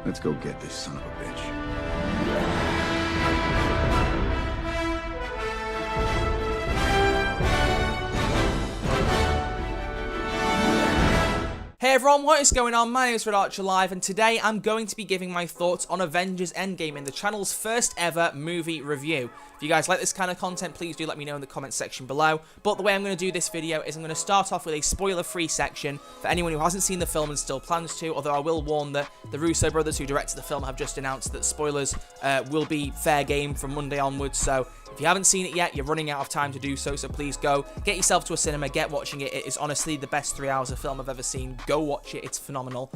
Let's go get this son of a bitch. Hey everyone, what is going on? My name is Red Archer Live, and today I'm going to be giving my thoughts on Avengers Endgame in the channel's first ever movie review. If you guys like this kind of content, please do let me know in the comment section below. But the way I'm going to do this video is I'm going to start off with a spoiler-free section for anyone who hasn't seen the film and still plans to, although I will warn that the Russo brothers who directed the film have just announced that spoilers will be fair game from Monday onwards, so if you haven't seen it yet, you're running out of time to do so, so please go, get yourself to a cinema, get watching it. It is honestly the best 3 hours of film I've ever seen. Go watch it, it's phenomenal.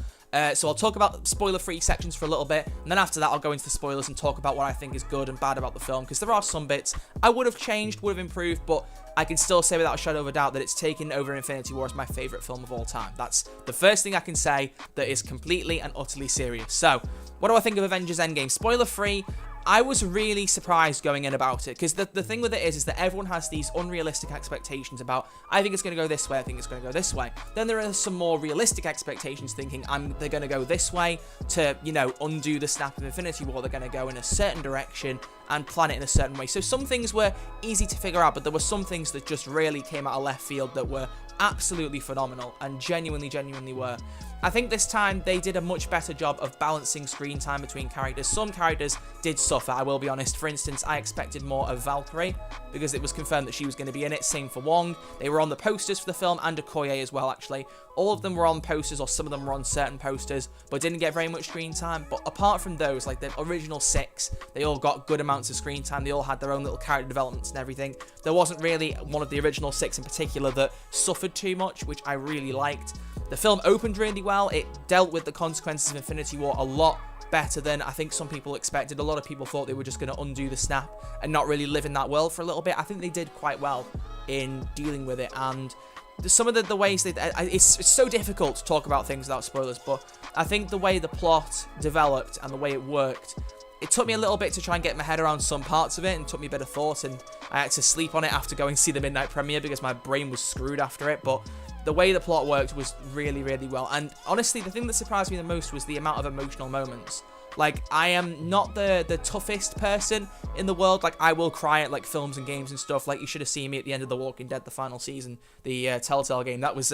So I'll talk about spoiler-free sections for a little bit, and then after that I'll go into the spoilers and talk about what I think is good and bad about the film, because there are some bits I would have changed, would have improved, but I can still say without a shadow of a doubt that it's taken over Infinity War as my favourite film of all time. That's the first thing I can say that is completely and utterly serious. So, what do I think of Avengers Endgame? Spoiler-free, I was really surprised going in about it, because the thing with it is that everyone has these unrealistic expectations about, I think it's going to go this way, I think it's going to go this way. Then there are some more realistic expectations thinking they're going to go this way to, you know, undo the snap of Infinity War. They're going to go in a certain direction and plan it in a certain way. So some things were easy to figure out, but there were some things that just really came out of left field that were absolutely phenomenal and genuinely were. I think this time they did a much better job of balancing screen time between characters. Some characters did suffer, I will be honest. For instance, I expected more of Valkyrie because it was confirmed that she was going to be in it. Same for Wong. They were on the posters for the film, and Okoye as well, actually. All of them were on posters, or some of them were on certain posters, but didn't get very much screen time. But apart from those, like the original 6, they all got good amounts of screen time. They all had their own little character developments and everything. There wasn't really one of the original 6 in particular that suffered too much, which I really liked. The film opened really well. It dealt with the consequences of Infinity War a lot better than I think some people expected. A lot of people thought they were just going to undo the snap and not really live in that world for a little bit. I think they did quite well in dealing with it, and some of the ways that it's so difficult to talk about things without spoilers, but I think the way the plot developed and the way it worked, it took me a little bit to try and get my head around some parts of it, and took me a bit of thought, and I had to sleep on it after going to see the midnight premiere because my brain was screwed after it. But the way the plot worked was really well, and honestly the thing that surprised me the most was the amount of emotional moments. Like, I am not the toughest person in the world. Like, I will cry at, like, films and games and stuff. Like, you should have seen me at the end of The Walking Dead, the final season, the Telltale game. That was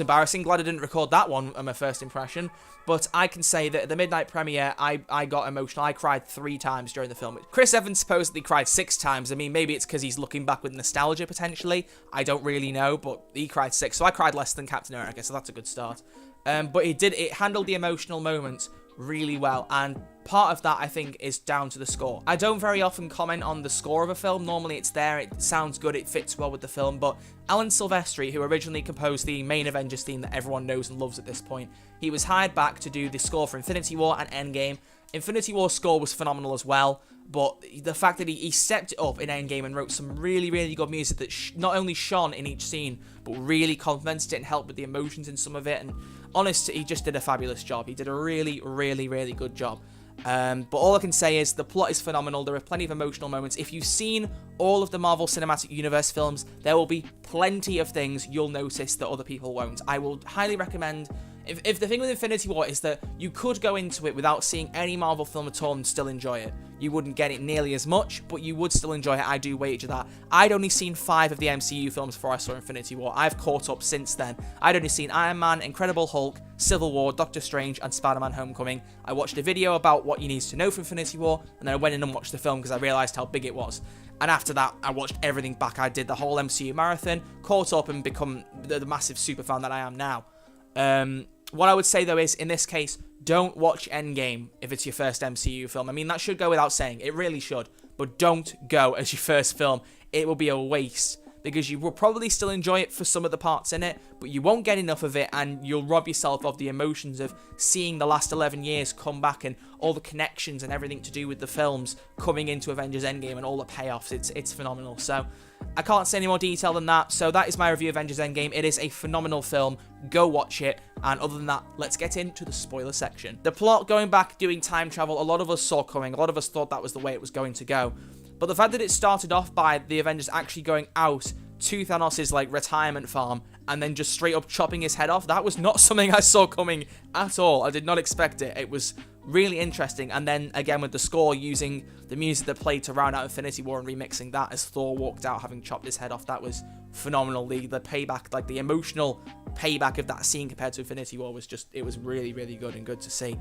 embarrassing. Glad I didn't record that one on my first impression. But I can say that at the midnight premiere, I got emotional. I cried 3 times during the film. Chris Evans supposedly cried 6 times. I mean, maybe it's because he's looking back with nostalgia, potentially. I don't really know, but he cried 6. So I cried less than Captain America, so that's a good start. But it handled the emotional moments really well, and part of that I think is down to the score. I don't very often comment on the score of a film. Normally it's there, it sounds good, it fits well with the film, but Alan Silvestri, who originally composed the main Avengers theme that everyone knows and loves at this point, he was hired back to do the score for Infinity War and Endgame. Infinity War's score was phenomenal as well, but the fact that he stepped it up in Endgame and wrote some really good music that not only shone in each scene, but really complemented it and helped with the emotions in some of it, and honestly, he just did a fabulous job. He did a really good job. But all I can say is the plot is phenomenal. There are plenty of emotional moments. If you've seen all of the Marvel Cinematic Universe films, there will be plenty of things you'll notice that other people won't. I will highly recommend. If the thing with Infinity War is that you could go into it without seeing any Marvel film at all and still enjoy it. You wouldn't get it nearly as much, but you would still enjoy it. I do wager that. I'd only seen 5 of the MCU films before I saw Infinity War. I've caught up since then. I'd only seen Iron Man, Incredible Hulk, Civil War, Doctor Strange, and Spider-Man Homecoming. I watched a video about what you need to know for Infinity War, and then I went in and watched the film because I realised how big it was. And after that, I watched everything back. I did the whole MCU marathon, caught up, and become the massive super fan that I am now. What I would say, though, is, in this case, don't watch Endgame if it's your first MCU film. I mean, that should go without saying. It really should. But don't go as your first film. It will be a waste, because you will probably still enjoy it for some of the parts in it, but you won't get enough of it, and you'll rob yourself of the emotions of seeing the last 11 years come back and all the connections and everything to do with the films coming into Avengers Endgame and all the payoffs. It's phenomenal. So I can't say any more detail than that. So that is my review of Avengers Endgame. It is a phenomenal film. Go watch it. And other than that, let's get into the spoiler section. The plot, going back, doing time travel, a lot of us saw coming. A lot of us thought that was the way it was going to go. But the fact that it started off by the Avengers actually going out to Thanos' like retirement farm and then just straight up chopping his head off. That was not something I saw coming at all. I did not expect it. It was really interesting. And then again with the score, using the music that played to round out Infinity War and remixing that as Thor walked out having chopped his head off, that was phenomenal. The payback, like the emotional payback of that scene compared to Infinity War was just, it was really, really good and good to see.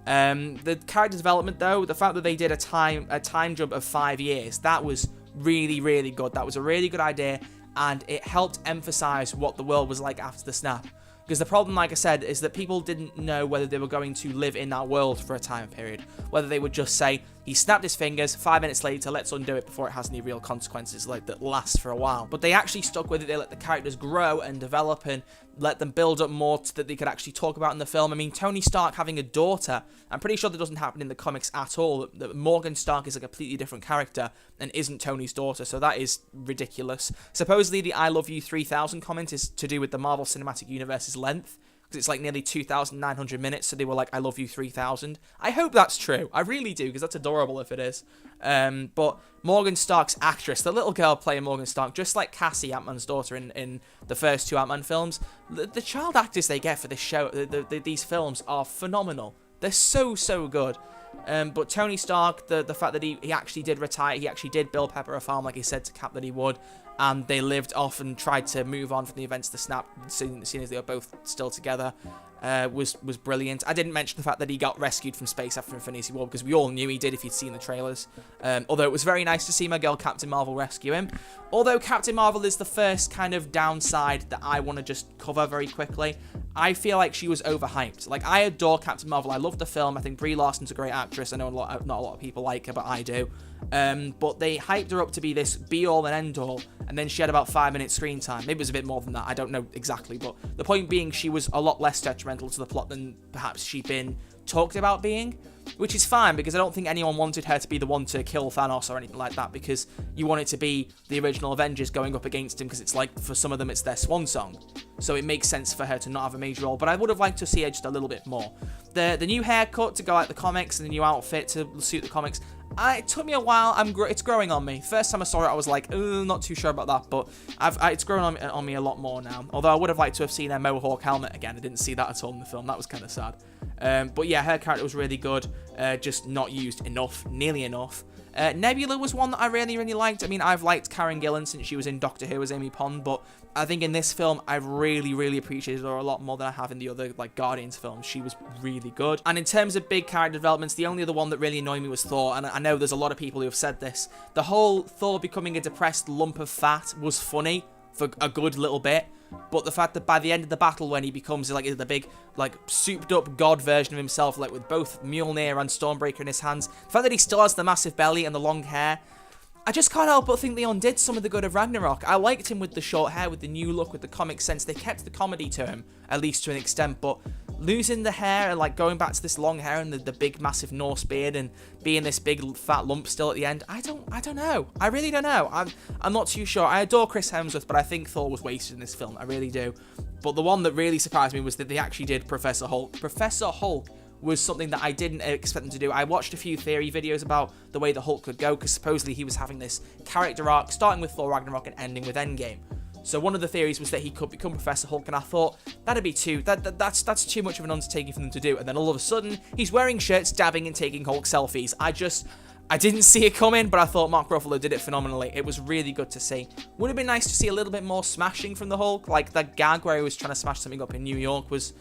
The character development though, the fact that they did a time jump of 5 years, that was really, really good. That was a really good idea, and it helped emphasize what the world was like after the snap. Because the problem, like I said, is that people didn't know whether they were going to live in that world for a time period. Whether they would just say, he snapped his fingers, 5 minutes later, let's undo it before it has any real consequences like that last for a while. But they actually stuck with it. They let the characters grow and develop and let them build up more that they could actually talk about in the film. I mean, Tony Stark having a daughter, I'm pretty sure that doesn't happen in the comics at all. That Morgan Stark is a completely different character and isn't Tony's daughter, so that is ridiculous. Supposedly the I Love You 3000 comment is to do with the Marvel Cinematic Universe's length, because it's like nearly 2,900 minutes, so they were like, I love you 3,000. I hope that's true. I really do, because that's adorable if it is. But Morgan Stark's actress, the little girl playing Morgan Stark, just like Cassie, Ant-Man's daughter in the first 2 Ant-Man films, the child actors they get for this show, these films are phenomenal. They're so, so good. But Tony Stark, the fact that he actually did retire, he actually did build Pepper a farm like he said to Cap that he would, and they lived off and tried to move on from the events of the snap, seeing as they were both still together, was brilliant. I didn't mention the fact that he got rescued from space after Infinity War, because we all knew he did if you'd seen the trailers. Although it was very nice to see my girl Captain Marvel rescue him. Although Captain Marvel is the first kind of downside that I want to just cover very quickly. I feel like she was overhyped. Like, I adore Captain Marvel. I love the film. I think Brie Larson's a great actress. I know not a lot of people like her, but I do. But they hyped her up to be this be-all and end-all, and then she had about 5 minutes screen time. Maybe it was a bit more than that. I don't know exactly, but the point being she was a lot less detrimental to the plot than perhaps she'd been talked about being, which is fine, because I don't think anyone wanted her to be the one to kill Thanos or anything like that, because you want it to be the original Avengers going up against him, because it's like, for some of them, it's their swan song. So it makes sense for her to not have a major role, but I would have liked to see her just a little bit more. The new haircut to go like the comics and the new outfit to suit the comics, it took me a while. It's growing on me. First time I saw it, I was like, not too sure about that, but it's grown on me a lot more now. Although I would have liked to have seen her Mohawk helmet again. I didn't see that at all in the film. That was kind of sad. But yeah, her character was really good, just not used enough, nearly enough. Nebula was one that I really, really liked. I mean, I've liked Karen Gillan since she was in Doctor Who as Amy Pond, but I think in this film, I've really, really appreciated her a lot more than I have in the other, like, Guardians films. She was really good. And in terms of big character developments, the only other one that really annoyed me was Thor, and I know there's a lot of people who have said this. The whole Thor becoming a depressed lump of fat was funny for a good little bit, but the fact that by the end of the battle, when he becomes like the big, like, souped up god version of himself, like with both Mjolnir and Stormbreaker in his hands, the fact that he still has the massive belly and the long hair, I just can't help but think they undid some of the good of Ragnarok. I liked him with the short hair, with the new look, with the comic sense. They kept the comedy to him, at least to an extent, but losing the hair and, like, going back to this long hair and the big massive Norse beard and being this big fat lump still at the end, I don't know. I really don't know. I'm not too sure. I adore Chris Hemsworth, but I think Thor was wasted in this film. I really do. But the one that really surprised me was that they actually did Professor Hulk. Professor Hulk was something that I didn't expect them to do. I watched a few theory videos about the way the Hulk could go, because supposedly he was having this character arc starting with Thor Ragnarok and ending with Endgame. So one of the theories was that he could become Professor Hulk, and I thought that'd be that's too much of an undertaking for them to do. And then all of a sudden, he's wearing shirts, dabbing and taking Hulk selfies. I didn't see it coming, but I thought Mark Ruffalo did it phenomenally. It was really good to see. Would have been nice to see a little bit more smashing from the Hulk. Like, that gag where he was trying to smash something up in New York was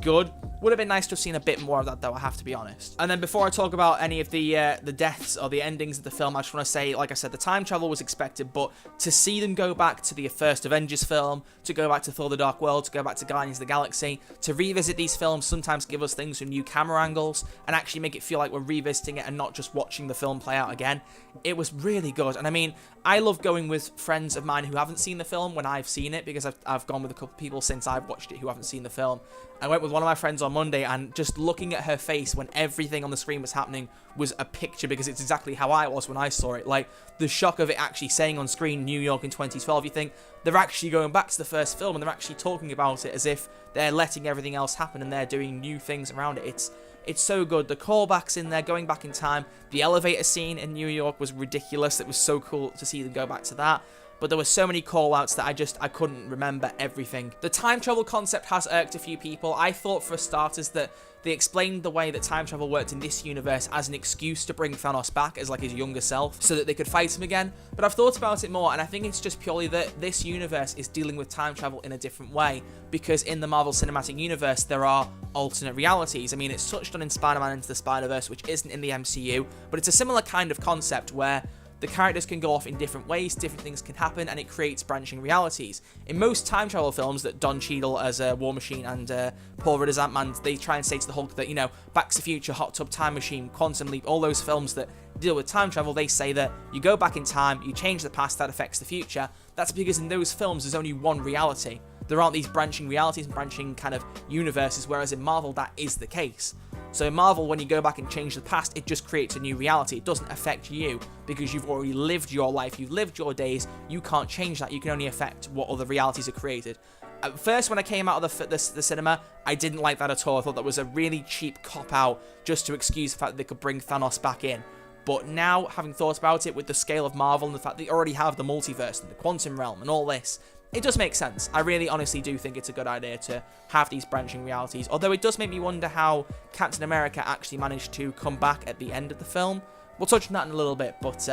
good. Would have been nice to have seen a bit more of that, though, I have to be honest. And then before I talk about any of the deaths or the endings of the film, I just want to say, like I said, the time travel was expected, but to see them go back to the first Avengers film, to go back to Thor: The Dark World, to go back to Guardians of the Galaxy, to revisit these films, sometimes give us things from new camera angles, and actually make it feel like we're revisiting it and not just watching the film play out again. It was really good. And I mean, I love going with friends of mine who haven't seen the film when I've seen it, because I've gone with a couple of people since I've watched it who haven't seen the film. I went with one of my friends on Monday, and just looking at her face when everything on the screen was happening was a picture, because it's exactly how I was when I saw it. Like, the shock of it actually saying on screen New York in 2012, you think they're actually going back to the first film and they're actually talking about it as if they're letting everything else happen and they're doing new things around it. It's so good. The callbacks in there, going back in time. The elevator scene in New York was ridiculous. It was so cool to see them go back to that. but there were so many call-outs that I couldn't remember everything. The time travel concept has irked a few people. I thought for starters that they explained the way that time travel worked in this universe as an excuse to bring Thanos back as like his younger self so that they could fight him again. But I've thought about it more, and I think it's just purely that this universe is dealing with time travel in a different way, because in the Marvel Cinematic Universe there are alternate realities. I mean, it's touched on in Spider-Man Into the Spider-Verse, which isn't in the MCU, but it's a similar kind of concept where the characters can go off in different ways, different things can happen, and it creates branching realities. In most time travel films that Don Cheadle as War Machine and Paul Rudd as Ant-Man, they try and say to the Hulk that, you know, Back to the Future, Hot Tub Time Machine, Quantum Leap, all those films that deal with time travel, they say that you go back in time, you change the past, that affects the future. That's because in those films there's only one reality. There aren't these branching realities and branching kind of universes, whereas in Marvel that is the case. So in Marvel, when you go back and change the past, it just creates a new reality. It doesn't affect you because you've already lived your life, you've lived your days, you can't change that, you can only affect what other realities are created. At first, when I came out of the cinema, I didn't like that at all. I thought that was a really cheap cop-out just to excuse the fact that they could bring Thanos back in. But now, having thought about it with the scale of Marvel and the fact they already have the multiverse and the quantum realm and all this, it does make sense. I really honestly do think it's a good idea to have these branching realities, although it does make me wonder how Captain America actually managed to come back at the end of the film. We'll touch on that in a little bit, but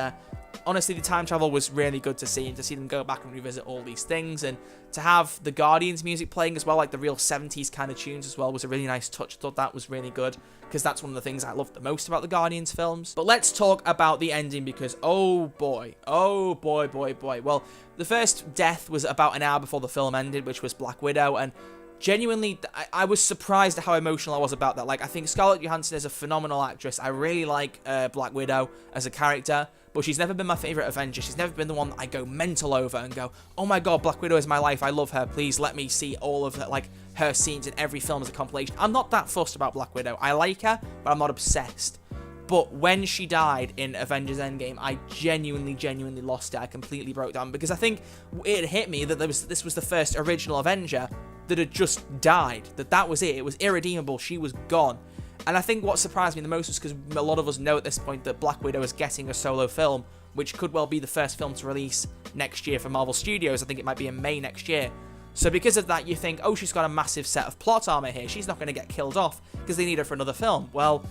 honestly, the time travel was really good to see, and to see them go back and revisit all these things, and to have the Guardians music playing as well, like the real 70s kind of tunes as well, was a really nice touch. I thought that was really good, because that's one of the things I loved the most about the Guardians films. But let's talk about the ending, because oh boy, boy. Well, the first death was about an hour before the film ended, which was Black Widow, and genuinely, I was surprised at how emotional I was about that. Like, I think Scarlett Johansson is a phenomenal actress. I really like Black Widow as a character, but she's never been my favourite Avenger. She's never been the one that I go mental over and go, oh my god, Black Widow is my life, I love her, please let me see all of her, like, her scenes in every film as a compilation. I'm not that fussed about Black Widow. I like her, but I'm not obsessed. But when she died in Avengers Endgame, I genuinely lost it. I completely broke down, because I think it hit me that this was the first original Avenger that had just died. That was it. It was irredeemable. She was gone. And I think what surprised me the most was because a lot of us know at this point that Black Widow is getting a solo film, which could well be the first film to release next year for Marvel Studios. I think it might be in May next year. So because of that, you think, oh, she's got a massive set of plot armor here. She's not going to get killed off because they need her for another film. Well,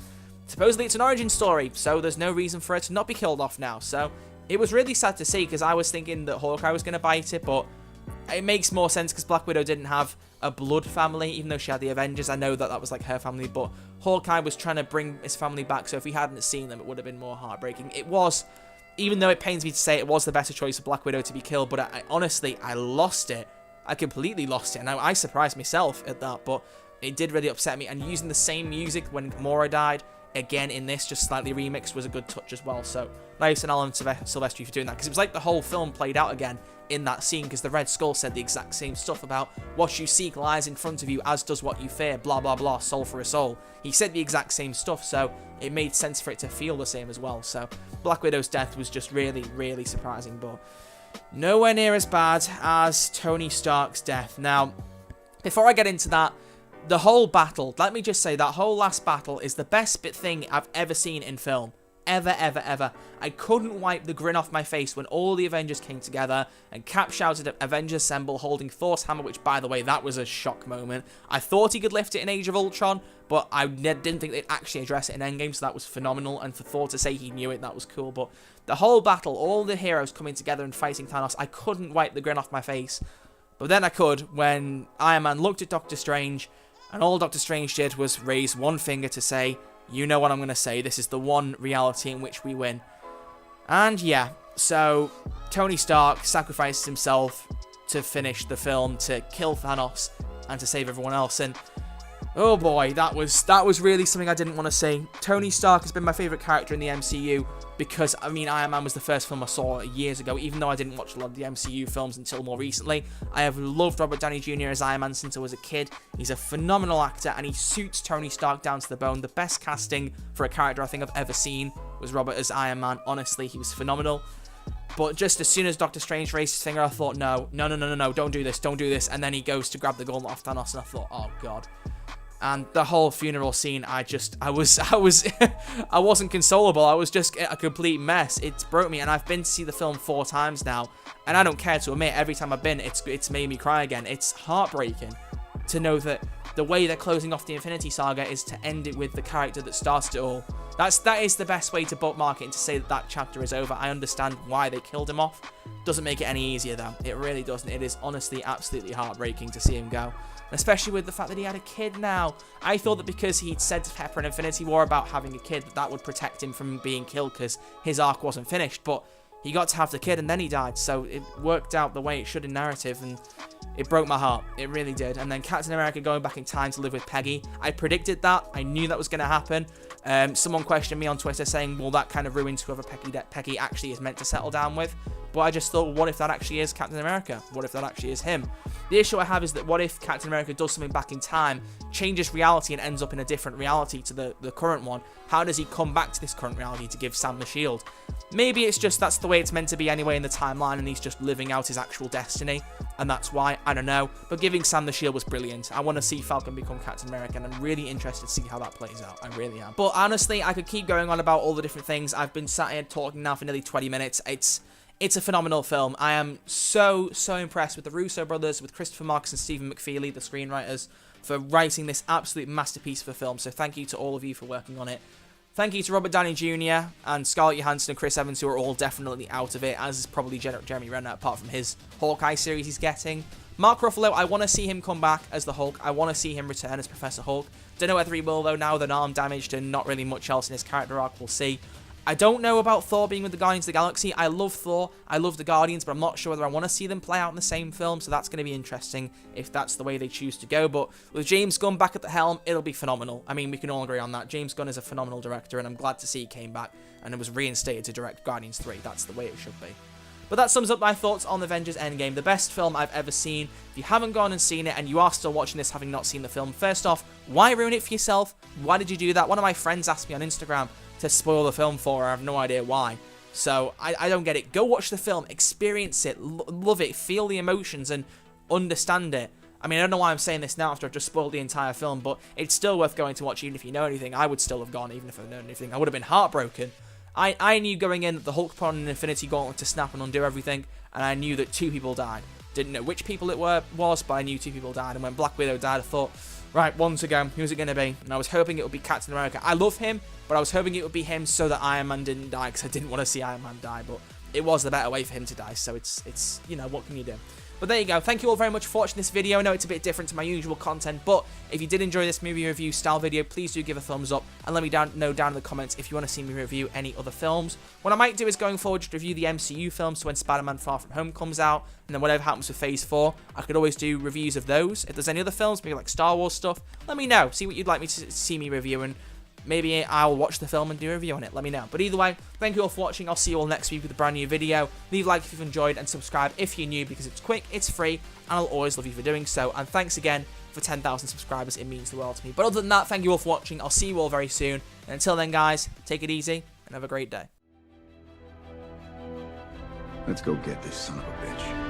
supposedly it's an origin story, so there's no reason for her to not be killed off now. So it was really sad to see, because I was thinking that Hawkeye was going to bite it, but it makes more sense because Black Widow didn't have a blood family, even though she had the Avengers. I know that that was like her family, but Hawkeye was trying to bring his family back, so if we hadn't seen them, it would have been more heartbreaking. It was, even though it pains me to say, it was the better choice for Black Widow to be killed, but honestly, I lost it. I completely lost it, and I surprised myself at that, but it did really upset me. And using the same music when Gamora died, again in this, just slightly remixed, was a good touch as well. So nice and Alan Silvestri for doing that, because it was like the whole film played out again in that scene, because the Red Skull said the exact same stuff about what you seek lies in front of you, as does what you fear, blah blah blah, soul for a soul. He said the exact same stuff, so it made sense for it to feel the same as well. So Black Widow's death was just really surprising, but nowhere near as bad as Tony Stark's death. Now, before I get into that, the whole battle, let me just say, that whole last battle is the best thing I've ever seen in film. Ever. I couldn't wipe the grin off my face when all the Avengers came together and Cap shouted at Avengers Assemble holding Thor's hammer, which, by the way, that was a shock moment. I thought he could lift it in Age of Ultron, but I didn't think they'd actually address it in Endgame, so that was phenomenal. And for Thor to say he knew it, that was cool. But the whole battle, all the heroes coming together and fighting Thanos, I couldn't wipe the grin off my face. But then I could when Iron Man looked at Doctor Strange, and all Doctor Strange did was raise one finger to say, you know what I'm going to say, this is the one reality in which we win. And yeah, so Tony Stark sacrifices himself to finish the film, to kill Thanos, and to save everyone else. And oh boy, that was really something I didn't want to see. Tony Stark has been my favourite character in the MCU because, I mean, Iron Man was the first film I saw years ago, even though I didn't watch a lot of the MCU films until more recently. I have loved Robert Downey Jr. as Iron Man since I was a kid. He's a phenomenal actor, and he suits Tony Stark down to the bone. The best casting for a character I think I've ever seen was Robert as Iron Man. Honestly, he was phenomenal. But just as soon as Doctor Strange raised his finger, I thought, no, don't do this. And then he goes to grab the gauntlet off Thanos, and I thought, oh god. And the whole funeral scene, I wasn't consolable. I was just a complete mess. It broke me, and I've been to see the film 4 times now, and I don't care to admit, every time I've been, it's made me cry again. It's heartbreaking to know that the way they're closing off the Infinity Saga is to end it with the character that started it all. That is the best way to bookmark it and to say that that chapter is over. I understand why they killed him off. Doesn't make it any easier, though. It really doesn't. It is honestly absolutely heartbreaking to see him go. Especially with the fact that he had a kid now. I thought that because he'd said to Pepper in Infinity War about having a kid, that would protect him from being killed because his arc wasn't finished. But he got to have the kid and then he died. So it worked out the way it should in narrative, and it broke my heart. It really did. And then Captain America going back in time to live with Peggy. I predicted that. I knew that was going to happen. Someone questioned me on Twitter saying, well, that kind of ruins whoever Peggy actually is meant to settle down with. But I just thought, well, what if that actually is Captain America? What if that actually is him? The issue I have is that what if Captain America does something back in time, changes reality and ends up in a different reality to the current one? How does he come back to this current reality to give Sam the shield? Maybe it's just that's the way it's meant to be anyway in the timeline, and he's just living out his actual destiny, and that's why. I don't know. But giving Sam the shield was brilliant. I want to see Falcon become Captain America, and I'm really interested to see how that plays out. I really am. But honestly, I could keep going on about all the different things. I've been sat here talking now for nearly 20 minutes. It's a phenomenal film. I am so impressed with the Russo brothers, with Christopher Marcus and Stephen McFeely, the screenwriters, for writing this absolute masterpiece of a film. So thank you to all of you for working on it. Thank you to Robert Downey Jr. and Scarlett Johansson and Chris Evans, who are all definitely out of it, as is probably Jeremy Renner, apart from his Hawkeye series he's getting. Mark Ruffalo, I want to see him come back as the Hulk. I want to see him return as Professor Hulk. Don't know whether he will, though, now that arm damaged and not really much else in his character arc. We'll see. I don't know about Thor being with the Guardians of the Galaxy. I love Thor, I love the Guardians, but I'm not sure whether I want to see them play out in the same film, so that's going to be interesting if that's the way they choose to go. But with James Gunn back at the helm, it'll be phenomenal. I mean, we can all agree on that. James Gunn is a phenomenal director, and I'm glad to see he came back and was reinstated to direct Guardians 3. That's the way it should be. But that sums up my thoughts on Avengers Endgame, the best film I've ever seen. If you haven't gone and seen it, and you are still watching this having not seen the film, first off, why ruin it for yourself? Why did you do that? One of my friends asked me on Instagram to spoil the film for her. I have no idea why. So, I don't get it. Go watch the film, experience it, love it, feel the emotions, and understand it. I mean, I don't know why I'm saying this now after I've just spoiled the entire film, but it's still worth going to watch even if you know anything. I would still have gone even if I'd known anything. I would have been heartbroken. I knew going in that the Hulk put on an Infinity Gauntlet to snap and undo everything, and I knew that 2 people died. Didn't know which people it was, but I knew 2 people died, and when Black Widow died, I thought, right, 1 to go. Who's it going to be? And I was hoping it would be Captain America. I love him, but I was hoping it would be him so that Iron Man didn't die, because I didn't want to see Iron Man die, but it was the better way for him to die, so it's you know, what can you do? But there you go. Thank you all very much for watching this video. I know it's a bit different to my usual content, but if you did enjoy this movie review style video, please do give a thumbs up and let me know down in the comments if you want to see me review any other films. What I might do is going forward just review the MCU films, so when Spider-Man Far From Home comes out, and then whatever happens with Phase 4, I could always do reviews of those. If there's any other films, maybe like Star Wars stuff, let me know. See what you'd like me to see me review, and maybe I'll watch the film and do a review on it. Let me know. But either way, thank you all for watching. I'll see you all next week with a brand new video. Leave a like if you've enjoyed, and subscribe if you're new, because it's quick, it's free, and I'll always love you for doing so. And thanks again for 10,000 subscribers. It means the world to me. But other than that, thank you all for watching. I'll see you all very soon. And until then, guys, take it easy and have a great day. Let's go get this son of a bitch.